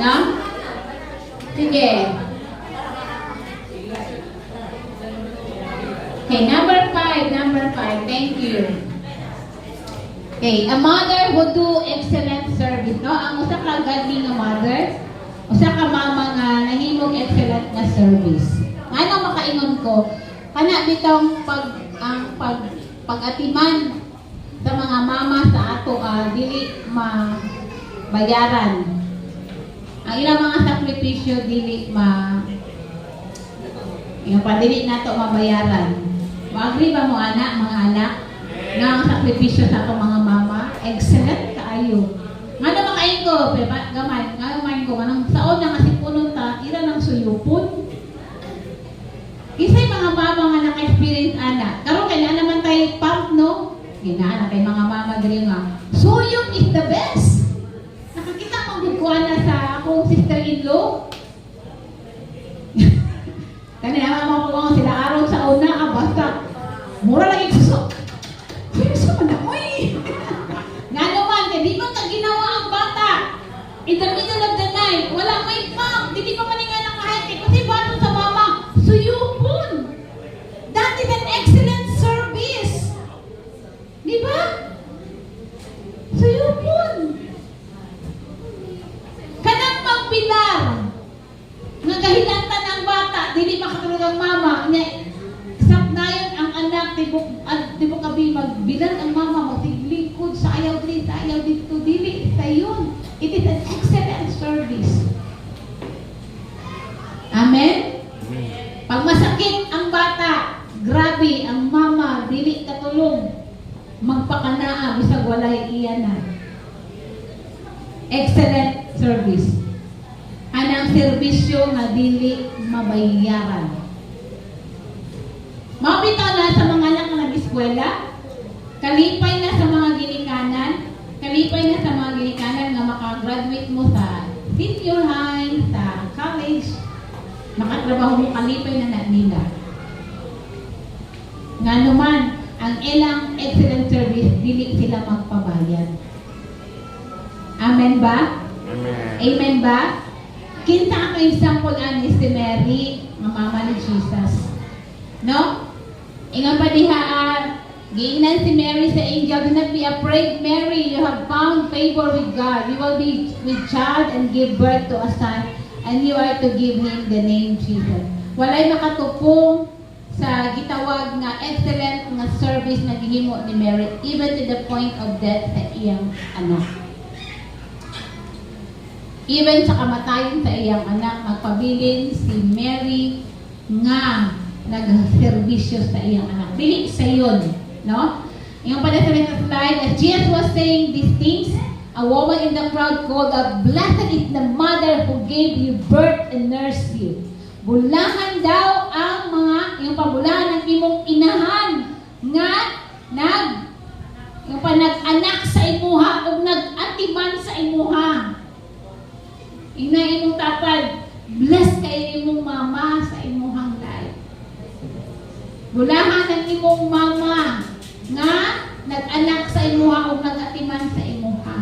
A: No? Sige. Okay, number five. Thank you. Okay, a mother who do excellent service, no? Ang usa ka godly nga mother, usa ka mama nga nahimong excellent nga service. Ano makaingon ko? Kana bitong pag-atiman sa mga mama sa ato dili mabayaran. Ang ilang mga sakripisyo dili dili nato mabayaran. Mag-agree ba mo mga anak na ang sakripisyo sa atong mga mama excellent kaayo. Ngano makain ko, gamay, kanang saon na kasi punon ta, ira nang suyupon. Kisay mga mama nga naka-experience anak. Karon kay na naman tay pump no. Ginaana kay mga mama diri nga. Suyop is the best. Nakakita ko gugkuan na sa akong sister-in-law. Kani ang mga ko sila araw sa una basta mura lang isusok. Sa man oy. Ngano man di man ka ginawa ang bata. In the middle of the night, wala may pump, di pa maningan ang kahit kasi bato sa mama. Suyupon. That is an excellent service. Di ba? Suyupon. Kanang pagpilar nga kahilangtan ang bata, dili makatulog ang mama, sapnayon ang anak, tibok kabi magbilan ang mama, magtiglingkod sa ayaw dito, dili sa yun. It is an excellent service. Amen? Pag masakit ang bata, grabe, ang mama, dili katulong, magpakanaa, bisag walay iyanan. Excellent service. Anang serbisyo nga dili mabayaran. Mabitaw na sa mga anak na nag-eskwela, kalipay na sa mga ginikanan nga makagraduate mo sa senior high, sa college, makatrabaho mo kalipay na nila. Nga naman, ang ilang excellent service, dili sila magpabayad. Amen ba? Amen ba? Kinsa ang example ani si Mary, nga mama ni Jesus. No? Ingon pa diha, giingnan si Mary sa angel, do not be afraid, Mary, you have found favor with God. You will be with child and give birth to a son, and you are to give him the name Jesus. Walay makatupong sa gitawag nga excellent nga service na gihimo ni Mary, even to the point of death sa iyang anak. Even sa kamatayon sa iyang anak, nagpabilin si Mary nga nagserbisyo sa iyang anak. Dili sa yun, no? Yung pala sa slide, as Jesus was saying these things, a woman in the crowd called out, "Blessed is the mother who gave you birth and nursed you." Bulahan daw ang yung pabulahan ng imong inahan nga yung panag-anak sa imuha o nag-atiman sa imuha. Ina imong tapad, bless kay imong mama sa imuhang life. Bulahan ng imong mama nga nag-anak sa imuha o nag-atiman sa imuha.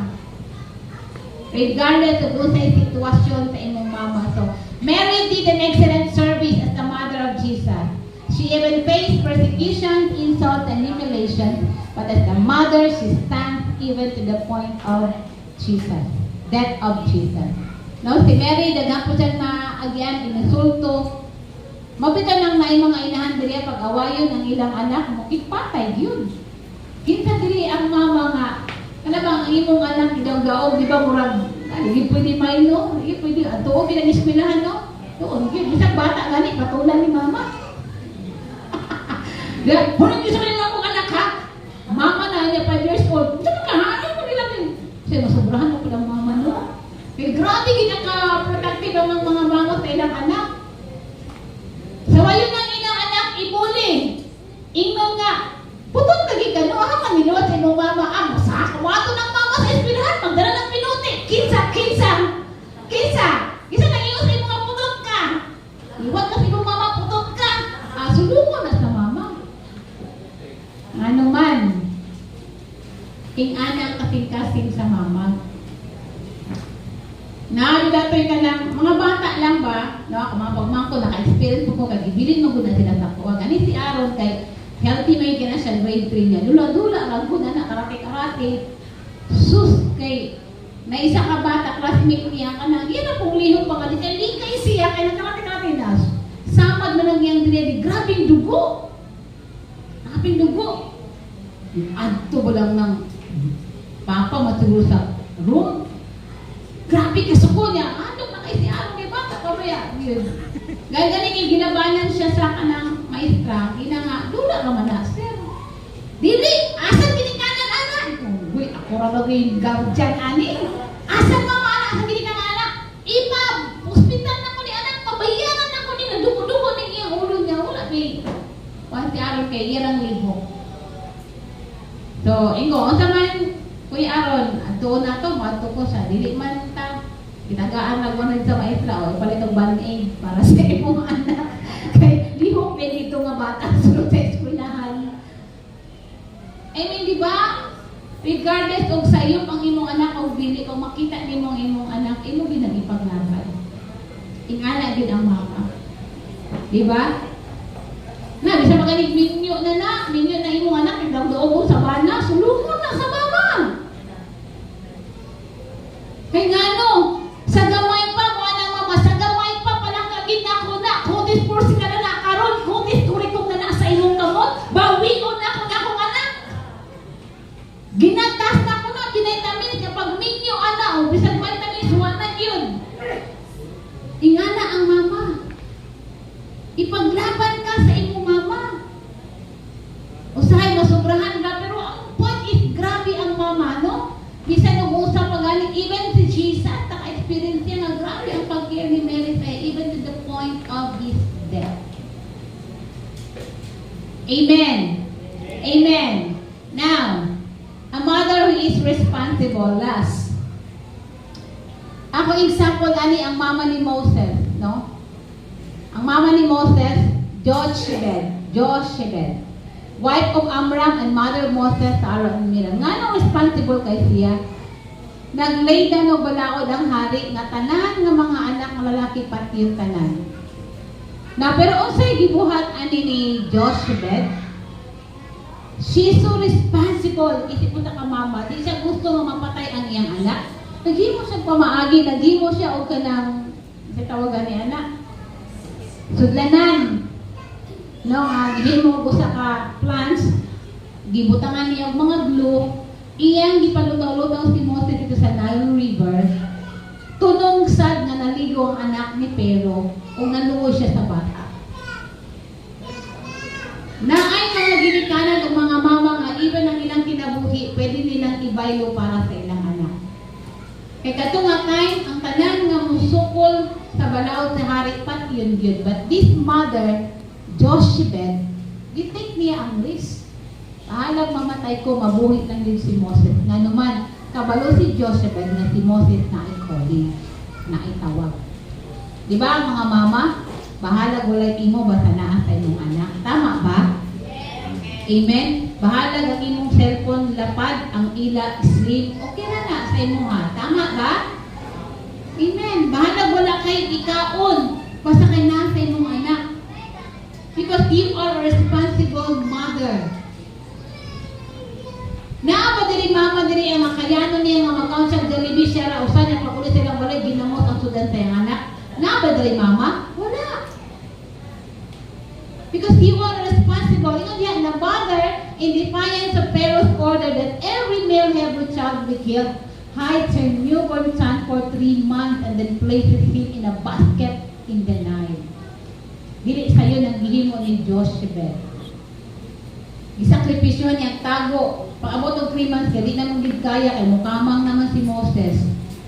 A: Regardless of unsay sitwasyon sa imong mama. So, Mary did an excellent service as the mother of Jesus. She even faced persecution, insult, and humiliation, but as the mother, she stands even to the point of Jesus, death of Jesus. No, si Mary, daghang po siya na agyan, inusulto. Mabitan lang na yung mga inahan diri pag-awayon ang ilang anak mo, ipatay yun. Kinsa diri ang mama nga, alam ba, ang imong anak, idang-gaog, di ba, murag, hindi pwede may, no? Hindi pwede, tuog, pinag-ispilahan, no? Doon, isang bata gani, patulan ni mama. Hunang gusto ko yung mga anak, ha? Mama na, niya 5 years old. Ito ka, ha? Ano ko nila? Kasi masobrahan ako ng mama, no? Pero grabe, ginaka-protective ang mga mama sa ilang anak. So, ayun ang ilang anak, ibuling. Ingong nga, putong lagi ka, no? Aha, maniluwa sa imong mama. Sa kawato ng mama sa eskwelahan, magdala ng pinuti. Kinsa. Kinsa nang ingon sa imong putot ka. Iwag ka sa imong mama, putot ka. Sulungan na sa mama. Ano man, king anak kasing-kasing sa mama. Datoy ka lang, mga bata lang ba, no, ako mga pagmangko, naka-experience ko, kagibilin mo na sila sa kuwag. Ani si Aaron, kay healthy may ka na siya, grade 3 niya. Dula-dula, lang ko na, karate-karate. Sus, kay, na isa ka bata, classmate niya ka na, yan ang pong lihong pa ka, likay siya, kaya nagkarate-karate na. Samad na lang yung dinedi, grabing dugo. Grabing dugo. Adto ba lang ng papa matulog sa room? Grabe kasuko niya. Ano na kayo si Aaron kay bata pa ba yan? Gaya galing yung ginabanan siya sa kanang maestra. Ina nga, lula ka man na, sir. Dili, asan ginikanan anak? Uy, ako rin yung guardian ani. Asan mama anak? Asan ginikanan anak? Ipa, hospital na ko ni anak. Pabayaran na ko ni naduko-duko ni iyang ulo niya. Wala, may. Wala si Aaron kay iyang libo. So, ingo, ang man, Kuya Aaron, ato na to, mato ko sa dili man ta. Ginagaan na wanag sa maestra, o ipalit ang band-aid para sa imong anak. Kay lihok na dito nga bata sulod sa eskwelahan. I mean, di ba? Regardless og sa iyo pang imong anak o dili, kung makita nimong imong anak, imo ginagipaglaban. Ingala din ang mama. Di ba? Na, bisa magaling minyo na imong anak, nagdagdoobo sa bana, sulungon na sa mama. Kaya nga no, sa gamay pa, mga nang mama, sa gamay pa, palang kagin ako na, kudis porsi ka na nakaroon, kudis kurikom na nasa inyong kamot, bawion na akong anak. Ginatas na ako na, binaytamin, kapag minyo ana, o bisag vitamin, suwanan yun. Ingana ang mama. Ipaglaban ka sa imong mama. Usahay, masobrahan ka, pero ang point is, grabe ang mama, no? Bisan nag-uusap magaling, even si Jesus, naka-experience niya na grabe ang pag-care ni Mary Faye, even to the point of his death. Amen. Amen. Now, a mother who is responsible, last. Ako example, ani ang mama ni Moses, no? Ang mama ni Moses, Jochebed, wife of Amram and mother of Moses, Aaron and Miriam. Nga nang responsible kay siya, naglay na no balaod ang hari nga tanan nga mga anak ng lalaki pati yung tanan. Na pero unsay gibuhat ani ni Jochebed, she's so responsible. Isip mo ka mama, di siya gusto nga mapatay ang iyang anak. Naghimo siya pamaagi, naghimo siya og kanang tawagan ni anak. Sudlanan. No, gihimo ko sa ka plants, gibutangan niya ang mga glue, iyang gipalutaw-lutaw si Moses dito sa Nile River. tunong sad nga naligo ang anak ni Pero o naluoy siya sa bata. Naay mga ginikanan o mga mama nga even ang ilang kinabuhi, pwede nilang ibaylo para sa ilang anak. Kay kato nga time, ang tanan nga musukol sa balaod sa hari pat yun. But this mother, Jochebed, gitake niya ang risk. Alam mamatay ko, mabuhi lang din si Moses. Nga naman, kabalo si Jochebed na si Moses na i-calling, na itawag. Di ba mga mama? Bahala gulay imo basta naa sa inyong anak. Tama ba? Amen? Bahala ang imong cellphone, lapad, ang ila, sleep. Okay na sa imo ha. Tama ba? Amen. Bahala wala kay ikaon. Basta kay naa sa imong anak. Because you are a responsible mother. Naa ba diri mama diri ang makayano niya nga mag-count sa Jollibee siya ra usa niya pakulit silang balay ginamot ang sudan sa iyang anak. Naa ba diri mama? Wala. Because you are responsible. You know, the mother, in defiance of Pharaoh's order that every male Hebrew child be killed, hides her newborn son for 3 months and then places him in a basket in the Nile. Dili sayo nang gihimo ni Jochebed. Isakripisyo niya tago. Paabot og 3 months kaya di na mong kaya kay mukamang naman si Moses.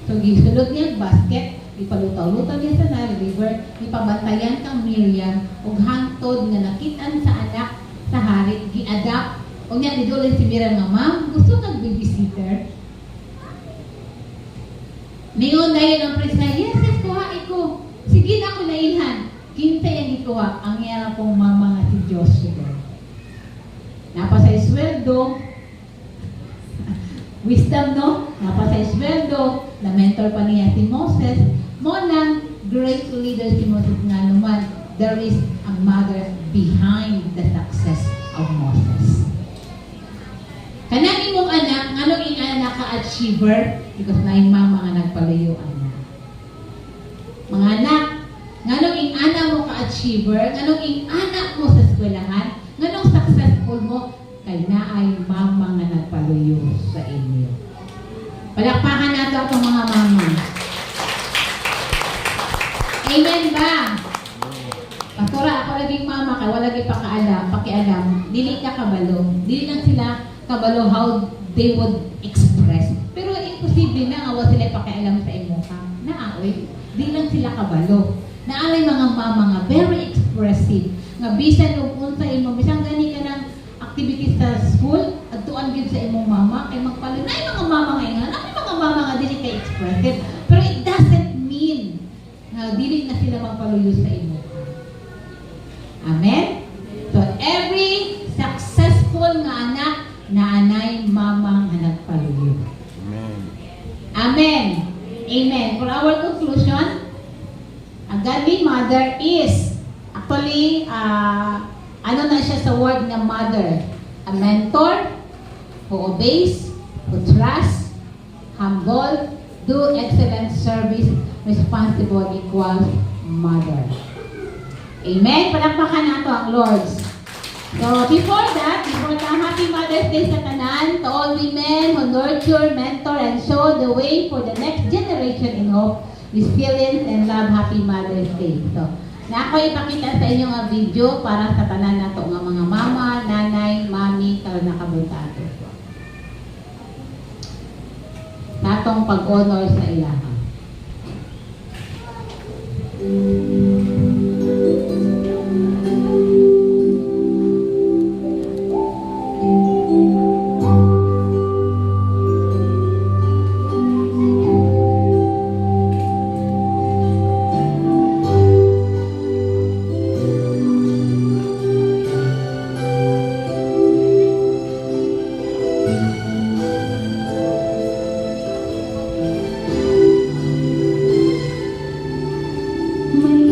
A: So gisulod niya basket, ipalutaw-lutaw niya sa Nile River, ipabantayan kang Miriam ug hangtod nga nakitaan sa anak sa hari gi-adapt ug niya didulay si Miriam nga ma'am gusto kag babysitter. Mingon dayon ang priest na yes kuha iko. Sige na ako nailhan. Kintay ang ikuha ang iya pong mama nga si Joshua. Napasay sweldo, wisdom no? Napasay sweldo, na mentor pa niya si Moses, mo nang great leader si Moses nga naman, there is a mother behind the success of Moses. Kanang imong anak, nganong ing anak ka-achiever, because na yung mama nga nagpalayo anak. Mga anak, nganong ing anak mo ka-achiever, nganong ing anak mo sa eskwelahan, nganong successful mo, kay naay mama nga nagpaluyo sa inyo. Palakpakan nato ang mga mama. Amen ba? Pastora, ako laging mama, kay wala lagi pakialam, dili ka kabalo. Dili lang sila kabalo how they would express. Pero imposible na nga wala sila pakialam sa imo ka. Naaoy, di lang sila kabalo. Naalay mga mama nga very expressive. Nga bisan og unsa imo, bisan gani ka ng activities sa school, adtuan gyud sa imong mama kay magpalunay mga mama nga may mga mama nga dili kay expressive. Pero it doesn't mean na dili na sila magpaluyo sa imo. Amen? So every successful nga anak naanay mama nga nagpaluyo.
B: Amen.
A: Amen. Amen. For our conclusion, a godly mother is actually ano na siya sa word na mother? A mentor who obeys, who trusts, humble, do excellent service, responsible equals mother. Amen? Palakpakan nato ang Lord's. So, before the Happy Mother's Day sa tanan, to all women who nurture, mentor, and show the way for the next generation in hope, resilience, and love, Happy Mother's Day. So, na ako ipakita sa inyo nga video para sa tanan nato nga mga mama, nanay, mami, karon nakabunta ato. Natong pag-honor sa ilaha.
C: May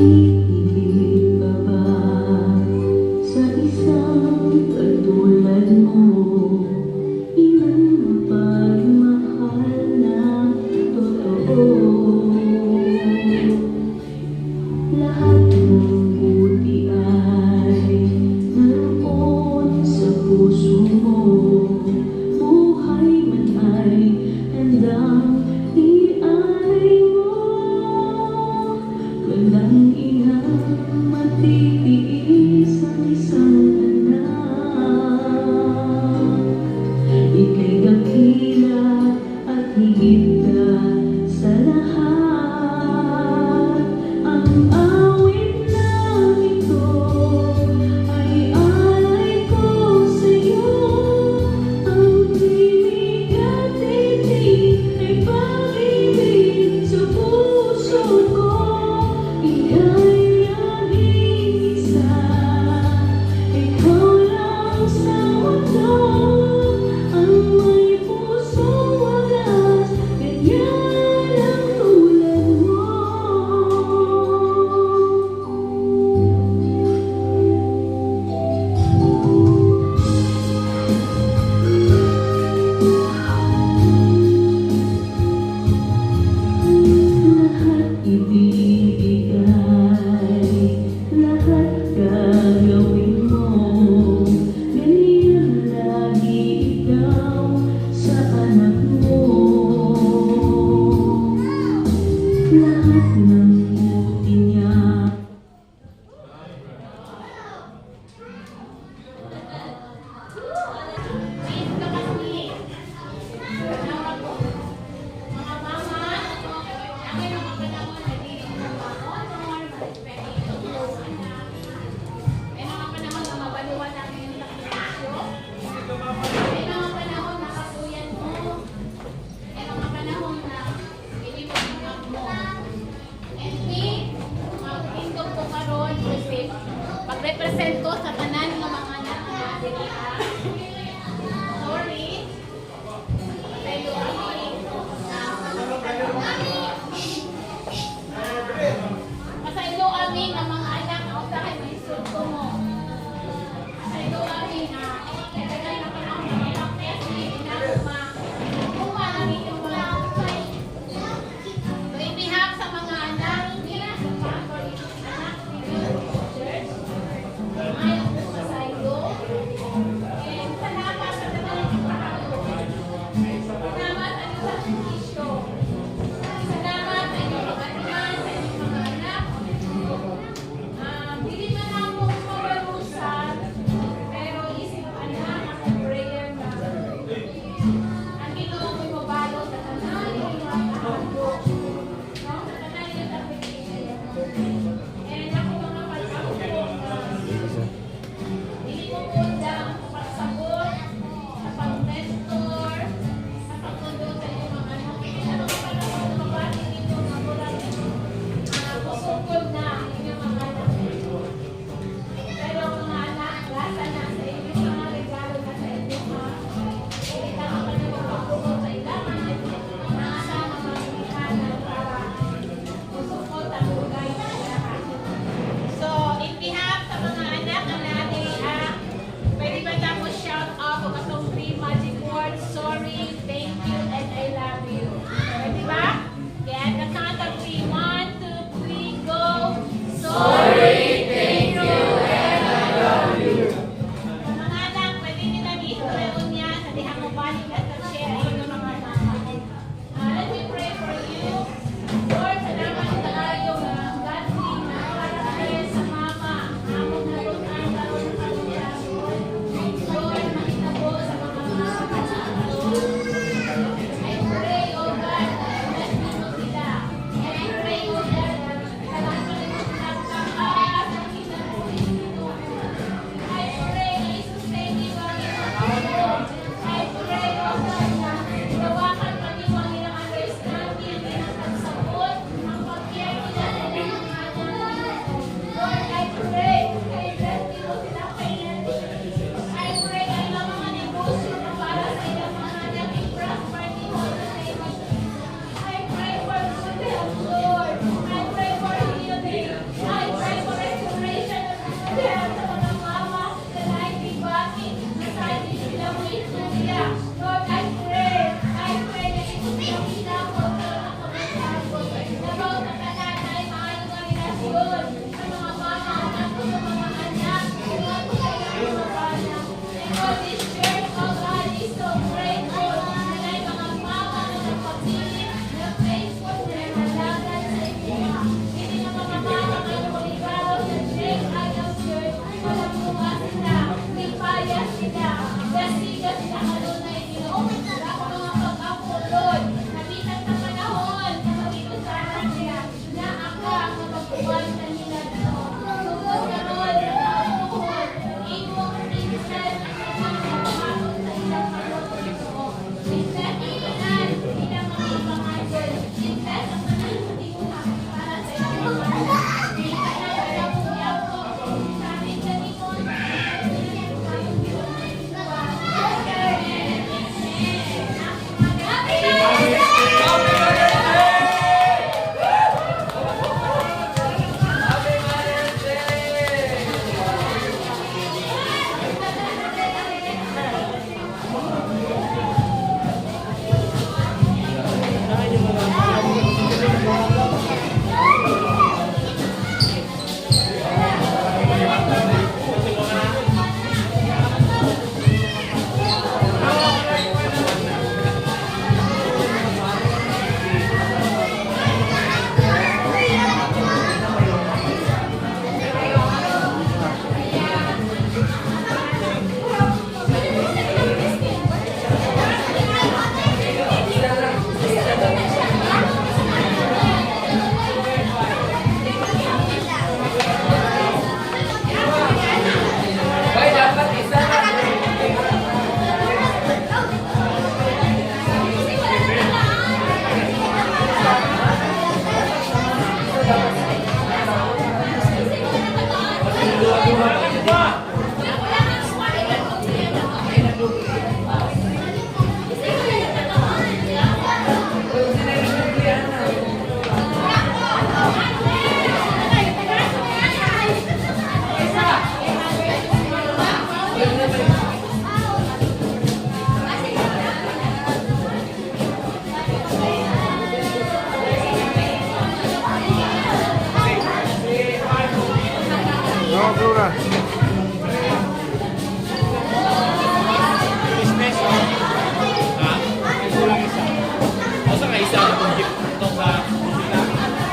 B: mag-represent ko sa tanan ng mga anak na dili ha. Sorry. Pero pasaylo amin ang mga anak na usahay may insulto mo. Pasaylo amin na kailangan na ang mga practice na kuma ang inyong mga so in behalf sa mga anak nila sa pastor anak nila church ayaw po pasaylo and